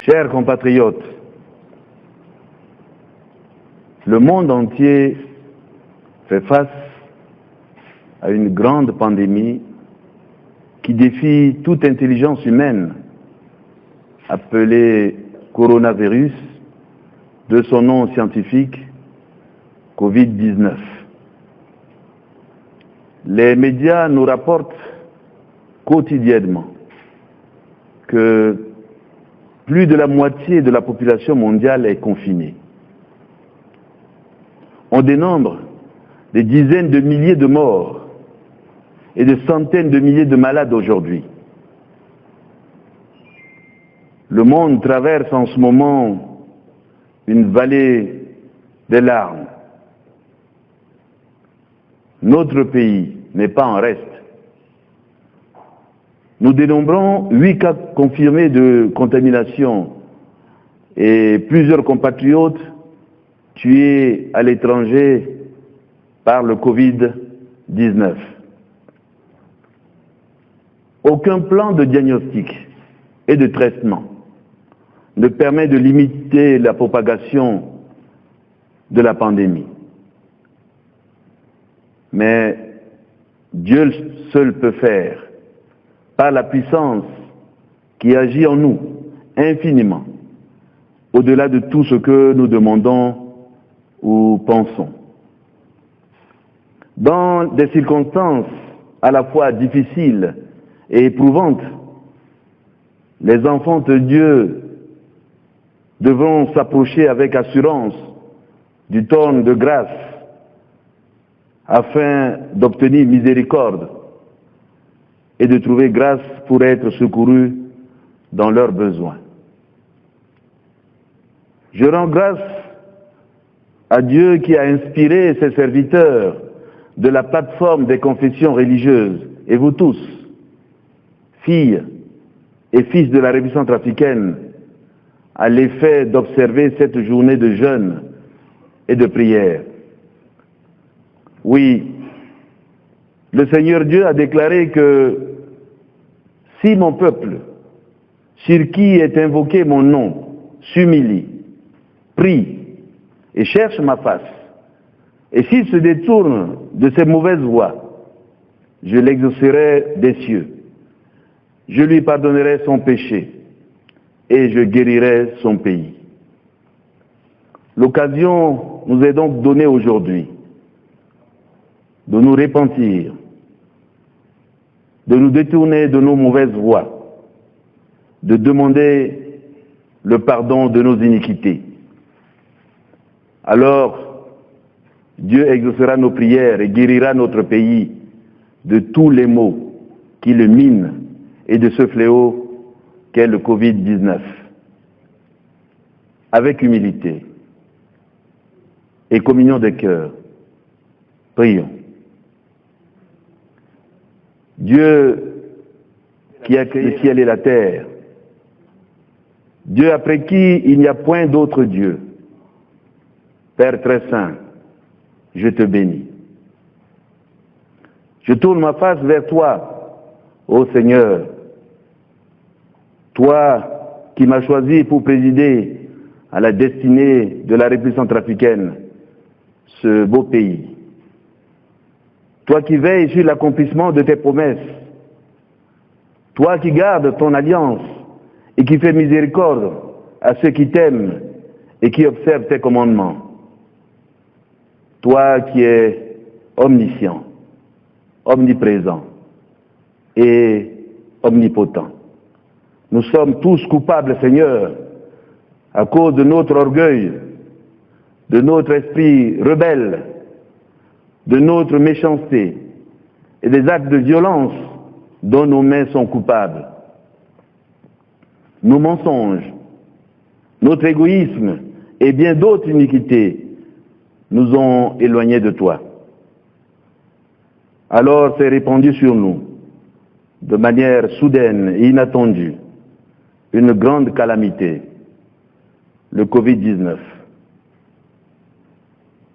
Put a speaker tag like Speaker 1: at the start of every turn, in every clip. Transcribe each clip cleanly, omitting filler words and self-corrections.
Speaker 1: Chers compatriotes, le monde entier fait face à une grande pandémie qui défie toute intelligence humaine, appelée coronavirus, de son nom scientifique, Covid-19. Les médias nous rapportent quotidiennement que plus de la moitié de la population mondiale est confinée. On dénombre des dizaines de milliers de morts et de centaines de milliers de malades aujourd'hui. Le monde traverse en ce moment une vallée des larmes. Notre pays n'est pas en reste. Nous dénombrons 8 cas confirmés de contamination et plusieurs compatriotes tués à l'étranger par le Covid-19. Aucun plan de diagnostic et de traitement ne permet de limiter la propagation de la pandémie. Mais Dieu seul peut faire, par la puissance qui agit en nous infiniment, au-delà de tout ce que nous demandons ou pensons. Dans des circonstances à la fois difficiles et éprouvantes, les enfants de Dieu devront s'approcher avec assurance du trône de grâce afin d'obtenir miséricorde et de trouver grâce pour être secourus dans leurs besoins. Je rends grâce à Dieu qui a inspiré ses serviteurs de la plateforme des confessions religieuses, et vous tous, filles et fils de la République centrafricaine, à l'effet d'observer cette journée de jeûne et de prière. Oui, le Seigneur Dieu a déclaré que si mon peuple, sur qui est invoqué mon nom, s'humilie, prie et cherche ma face, et s'il se détourne de ses mauvaises voies, je l'exaucerai des cieux, je lui pardonnerai son péché et je guérirai son pays. L'occasion nous est donc donnée aujourd'hui de nous repentir, de nous détourner de nos mauvaises voies, de demander le pardon de nos iniquités. Alors, Dieu exaucera nos prières et guérira notre pays de tous les maux qui le minent et de ce fléau qu'est le Covid-19. Avec humilité et communion des cœurs, prions. Dieu qui a créé le ciel et la terre, Dieu après qui il n'y a point d'autre Dieu, Père très saint, je te bénis. Je tourne ma face vers toi, ô Seigneur, toi qui m'as choisi pour présider à la destinée de la République centrafricaine, ce beau pays. Toi qui veilles sur l'accomplissement de tes promesses, toi qui gardes ton alliance et qui fais miséricorde à ceux qui t'aiment et qui observent tes commandements. Toi qui es omniscient, omniprésent et omnipotent. Nous sommes tous coupables, Seigneur, à cause de notre orgueil, de notre esprit rebelle, de notre méchanceté et des actes de violence dont nos mains sont coupables. Nos mensonges, notre égoïsme et bien d'autres iniquités nous ont éloignés de toi. Alors s'est répandue sur nous, de manière soudaine et inattendue, une grande calamité, le Covid-19.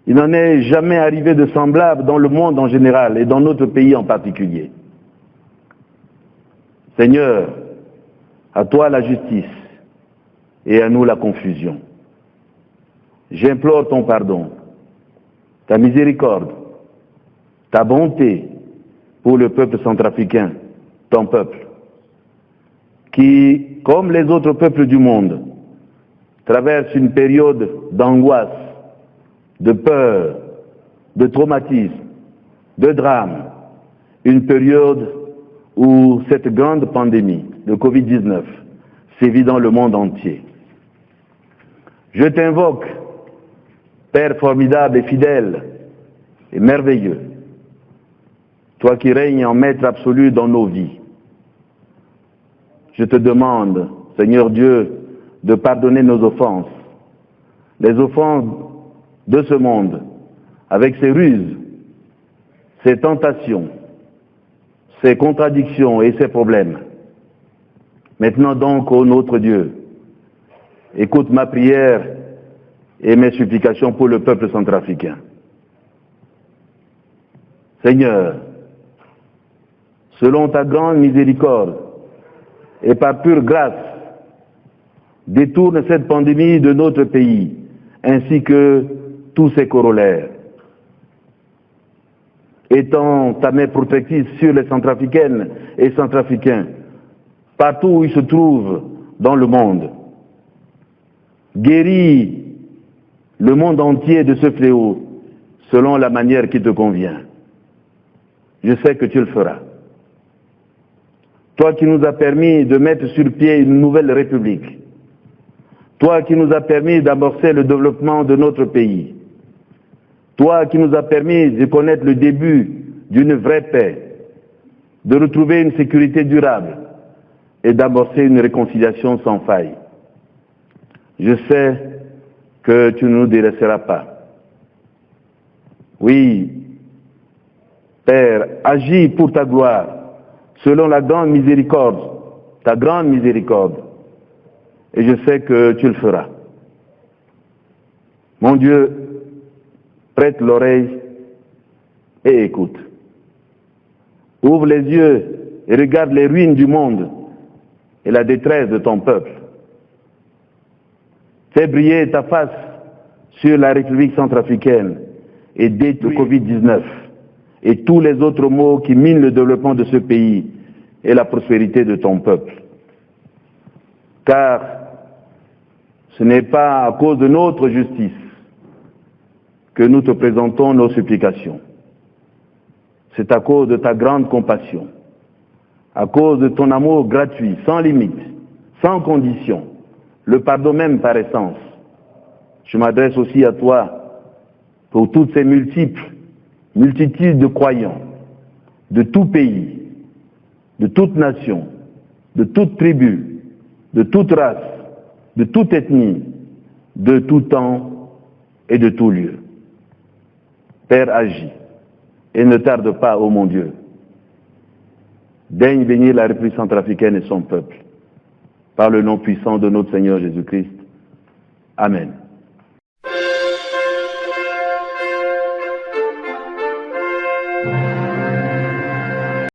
Speaker 1: Il n'en est jamais arrivé de semblable dans le monde en général et dans notre pays en particulier. Seigneur, à toi la justice, et à nous la confusion. J'implore ton pardon, ta miséricorde, ta bonté pour le peuple centrafricain, ton peuple, qui, comme les autres peuples du monde, traverse une période d'angoisse, de peur, de traumatisme, de drame, une période où cette grande pandémie de Covid-19 sévit dans le monde entier. Je t'invoque, Père formidable et fidèle et merveilleux, toi qui règnes en maître absolu dans nos vies. Je te demande, Seigneur Dieu, de pardonner nos offenses, les offenses de ce monde, avec ses ruses, ses tentations, ses contradictions et ses problèmes. Maintenant donc, ô notre Dieu, écoute ma prière et mes supplications pour le peuple centrafricain. Seigneur, selon ta grande miséricorde et par pure grâce, détourne cette pandémie de notre pays, ainsi que tous ses corollaires. Étends ta main protectrice sur les centrafricaines et centrafricains, partout où ils se trouvent dans le monde. Guéris le monde entier de ce fléau, selon la manière qui te convient. Je sais que tu le feras. Toi qui nous as permis de mettre sur pied une nouvelle république, toi qui nous as permis d'amorcer le développement de notre pays, toi qui nous as permis de connaître le début d'une vraie paix, de retrouver une sécurité durable et d'amorcer une réconciliation sans faille. Je sais que tu ne nous délaisseras pas. Oui, Père, agis pour ta gloire, selon la grande miséricorde, ta grande miséricorde. Et je sais que tu le feras. Mon Dieu, prête l'oreille et écoute. Ouvre les yeux et regarde les ruines du monde et la détresse de ton peuple. Fais briller ta face sur la République centrafricaine et détruis le Covid-19 et tous les autres maux qui minent le développement de ce pays et la prospérité de ton peuple. Car ce n'est pas à cause de notre justice que nous te présentons nos supplications. C'est à cause de ta grande compassion, à cause de ton amour gratuit, sans limite, sans condition, le pardon même par essence. Je m'adresse aussi à toi pour toutes ces multitudes de croyants, de tout pays, de toute nation, de toute tribu, de toute race, de toute ethnie, de tout temps et de tout lieu. Père, agis et ne tarde pas, ô mon Dieu. Daigne bénir la République centrafricaine et son peuple, par le nom puissant de notre Seigneur Jésus-Christ. Amen.